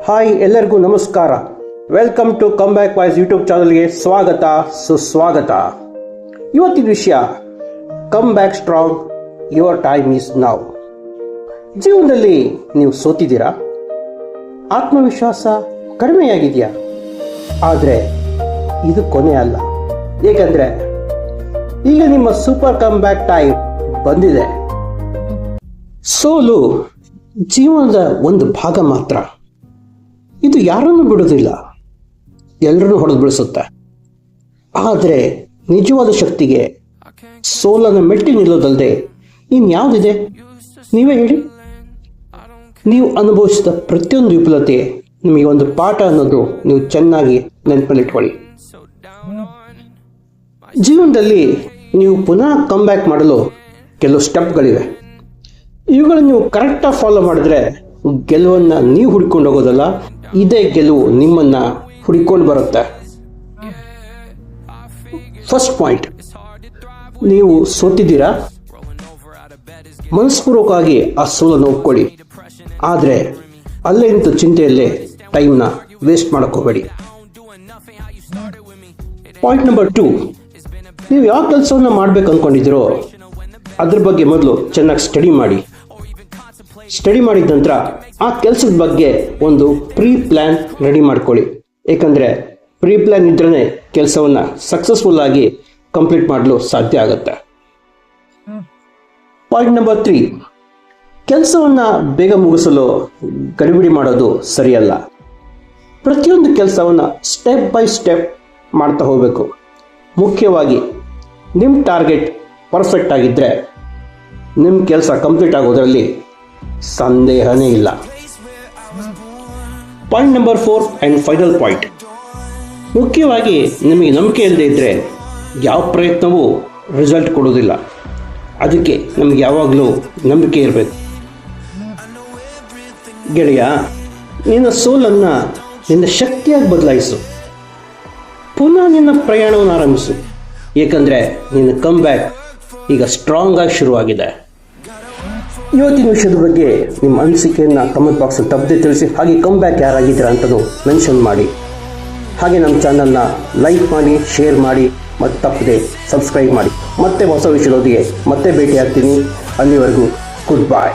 Hi, ಎಲ್ಲರಿಗೂ ನಮಸ್ಕಾರ. Welcome to come back voice YouTube ಚಾನಲ್ಗೆ ಸ್ವಾಗತ, ಸುಸ್ವಾಗತ. ಇವತ್ತಿನ ವಿಷಯ come back strong, your time is now. ಜೀವನದಲ್ಲಿ ನೀವು ಸೋತಿದ್ದೀರಾ, ಆತ್ಮವಿಶ್ವಾಸ ಕಡಿಮೆಯಾಗಿದೆಯಾ? ಆದರೆ ಇದು ಕೊನೆ ಅಲ್ಲ, ಏಕೆಂದರೆ ಈಗ ನಿಮ್ಮ ಸೂಪರ್ ಕಮ್ ಬ್ಯಾಕ್ ಟೈಮ್ ಬಂದಿದೆ. ಸೋಲು ಜೀವನದ ಒಂದು ಭಾಗ ಮಾತ್ರ. ಇದು ಯಾರನ್ನು ಬಿಡುವುದಿಲ್ಲ, ಎಲ್ಲರನ್ನೂ ಹೊಡೆದು ಬಿಡಿಸುತ್ತೆ. ಆದರೆ ನಿಜವಾದ ಶಕ್ತಿಗೆ ಸೋಲನ್ನು ಮೆಟ್ಟಿ ನಿಲ್ಲೋದಲ್ಲದೆ ಇನ್ಯಾವುದಿದೆ? ನೀವೇ ಹೇಳಿ. ನೀವು ಅನುಭವಿಸಿದ ಪ್ರತಿಯೊಂದು ವಿಫಲತೆ ನಿಮಗೆ ಒಂದು ಪಾಠ ಅನ್ನೋದು ನೀವು ಚೆನ್ನಾಗಿ ನೆನಪಲ್ಲಿಟ್ಕೊಳ್ಳಿ. ಜೀವನದಲ್ಲಿ ನೀವು ಪುನಃ ಕಮ್ ಬ್ಯಾಕ್ ಮಾಡಲು ಕೆಲವು ಸ್ಟೆಪ್ಗಳಿವೆ. ಇವುಗಳನ್ನು ನೀವು ಕರೆಕ್ಟಾಗಿ ಫಾಲೋ ಮಾಡಿದ್ರೆ ಗೆಲುವನ್ನು ನೀವು ಹುಡ್ಕೊಂಡು ಹೋಗೋದಲ್ಲ, ಇದೇ ಗೆಲುವು ನಿಮ್ಮನ್ನು ಹುಡ್ಕೊಂಡು ಬರುತ್ತೆ. ಫಸ್ಟ್ ಪಾಯಿಂಟ್, ನೀವು ಸೋತಿದ್ದೀರಾ, ಮನಸ್ಪೂರ್ವಕವಾಗಿ ಆ ಸೋಲನ್ನು ಒಪ್ಕೊಳ್ಳಿ. ಆದರೆ ಅಲ್ಲೇ ನಿಂತು ಚಿಂತೆಯಲ್ಲೇ ಟೈಮ್ನ ವೇಸ್ಟ್ ಮಾಡೋಕ್ಕೋಗಬೇಡಿ. ಪಾಯಿಂಟ್ ನಂಬರ್ 2, ನೀವು ಯಾವ ಕೆಲಸವನ್ನು ಮಾಡಬೇಕು ಅಂದ್ಕೊಂಡಿದ್ದೀರೋ ಅದ್ರ ಬಗ್ಗೆ ಮೊದಲು ಚೆನ್ನಾಗಿ ಸ್ಟಡಿ ಮಾಡಿ. ಸ್ಟಡಿ ಮಾಡಿದ ನಂತರ ಆ ಕೆಲಸದ ಬಗ್ಗೆ ಒಂದು ಪ್ರೀ ಪ್ಲ್ಯಾನ್ ರೆಡಿ ಮಾಡ್ಕೊಳ್ಳಿ. ಏಕೆಂದರೆ ಪ್ರೀ ಪ್ಲ್ಯಾನ್ ಇದ್ರೇ ಕೆಲಸವನ್ನು ಸಕ್ಸಸ್ಫುಲ್ ಆಗಿ ಕಂಪ್ಲೀಟ್ ಮಾಡಲು ಸಾಧ್ಯ ಆಗುತ್ತೆ. ಪಾಯಿಂಟ್ ನಂಬರ್ 3, ಕೆಲಸವನ್ನು ಬೇಗ ಮುಗಿಸಲು ಗಡಿಬಿಡಿ ಮಾಡೋದು ಸರಿಯಲ್ಲ. ಪ್ರತಿಯೊಂದು ಕೆಲಸವನ್ನು ಸ್ಟೆಪ್ ಬೈ ಸ್ಟೆಪ್ ಮಾಡ್ತಾ ಹೋಗಬೇಕು. ಮುಖ್ಯವಾಗಿ ನಿಮ್ಮ ಟಾರ್ಗೆಟ್ ಪರ್ಫೆಕ್ಟ್ ಆಗಿದ್ದರೆ ನಿಮ್ಮ ಕೆಲಸ ಕಂಪ್ಲೀಟ್ ಆಗೋದರಲ್ಲಿ ಸಂದೇಹನೇ ಇಲ್ಲ. Point number 4 and final point, ಮುಖ್ಯವಾಗಿ ನಿಮಗೆ ನಂಬಿಕೆ ಇಲ್ಲದೆ ಇದ್ದರೆ ಯಾವ ಪ್ರಯತ್ನವೂ ರಿಸಲ್ಟ್ ಕೊಡೋದಿಲ್ಲ. ಅದಕ್ಕೆ ನಮಗೆ ಯಾವಾಗಲೂ ನಂಬಿಕೆ ಇರಬೇಕು. ಗೆಳೆಯ, ನಿನ್ನ ಸೋಲನ್ನು ನಿನ್ನ ಶಕ್ತಿಯಾಗಿ ಬದಲಾಯಿಸು. ಪುನಃ ನಿನ್ನ ಪ್ರಯಾಣವನ್ನು ಆರಂಭಿಸು. ಏಕೆಂದರೆ ನಿನ್ನ ಕಮ್ ಬ್ಯಾಕ್ ಈಗ ಸ್ಟ್ರಾಂಗ್ ಆಗಿ ಶುರುವಾಗಿದೆ. ಇವತ್ತಿನ ವಿಷಯದ ಬಗ್ಗೆ ನಿಮ್ಮ ಅನಿಸಿಕೆಯನ್ನು ಕಮೆಂಟ್ ಬಾಕ್ಸಲ್ಲಿ ತಪ್ಪದೆ ತಿಳಿಸಿ. ಹಾಗೆ ಕಮ್ ಬ್ಯಾಕ್ ಯಾರಾಗಿದ್ದೀರಾ ಅಂತಲೂ ಮೆನ್ಷನ್ ಮಾಡಿ. ಹಾಗೆ ನಮ್ಮ ಚಾನಲ್ನ ಲೈಕ್ ಮಾಡಿ, ಶೇರ್ ಮಾಡಿ ಮತ್ತು ತಪ್ಪದೆ ಸಬ್ಸ್ಕ್ರೈಬ್ ಮಾಡಿ. ಮತ್ತೆ ಹೊಸ ವಿಷಯದೊಂದಿಗೆ ಮತ್ತೆ ಭೇಟಿ ಆಗ್ತೀನಿ. ಅಲ್ಲಿವರೆಗೂ ಗುಡ್ ಬಾಯ್.